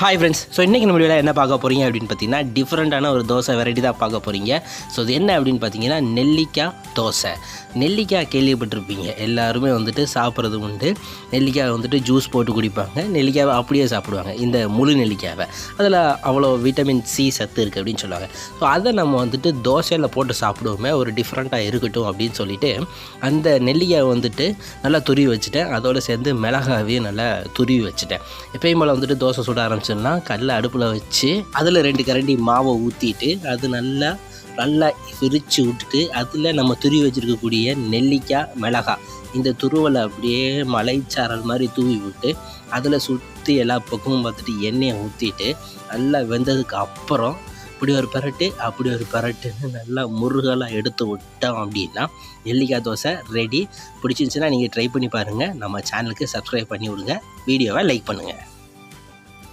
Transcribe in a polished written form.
Hi friends. So இன்றைக்கி நம்ம வீடியோவில் என்ன பார்க்க போகிறீங்க அப்படின்னு பார்த்தீங்கன்னா டிஃப்ரெண்ட்டான ஒரு தோசை வெரைட்டி தான் பார்க்க போகிறீங்க. ஸோ இது என்ன அப்படின்னு பார்த்தீங்கன்னா நெல்லிக்காய் தோசை. நெல்லிக்காய் கேள்விப்பட்டிருப்பீங்க, எல்லாருமே வந்துட்டு சாப்பிட்றது உண்டு. நெல்லிக்காய் வந்துட்டு ஜூஸ் போட்டு குடிப்பாங்க, நெல்லிக்காவை அப்படியே சாப்பிடுவாங்க, இந்த முழு நெல்லிக்காவை. அதில் அவ்வளோ விட்டமின் சி சத்து இருக்குது அப்படின்னு சொல்லுவாங்க. ஸோ அதை நம்ம வந்துட்டு தோசையில் போட்டு சாப்பிடுவோமே, ஒரு டிஃப்ரெண்ட்டாக இருக்கட்டும் அப்படின்னு சொல்லிட்டு அந்த நெல்லிக்காய் வந்துட்டு நல்லா துருவி வச்சுட்டேன். அதோடு சேர்ந்து மிளகாவையும் நல்லா துருவி வச்சுட்டேன். எப்பயும் போல் வந்துட்டு தோசை சுட ஆரம்பிச்சோன்னா கல்லை அடுப்பில் வச்சு அதில் 2 கரண்டி மாவை ஊற்றிட்டு அது நல்லா விரித்து விட்டுட்டு அதில் நம்ம துருவி வச்சுருக்கக்கூடிய நெல்லிக்காய் மிளகாய் இந்த துருவலை அப்படியே மலைச்சாரல் மாதிரி தூவி விட்டு அதில் சுற்றி எல்லா பக்கமும் பார்த்துட்டு எண்ணெயை ஊற்றிட்டு நல்லா வெந்ததுக்கு அப்புறம் இப்படி ஒரு பரட்டு அப்படி ஒரு பரட்டுன்னு நல்லா முருகலாக எடுத்து விட்டோம் அப்படின்னா நெல்லிக்காய் தோசை ரெடி. பிடிச்சிருந்துச்சுன்னா நீங்கள் ட்ரை பண்ணி பாருங்கள். நம்ம சேனலுக்கு சப்ஸ்கிரைப் பண்ணி விடுங்க, வீடியோவை லைக் பண்ணுங்கள்.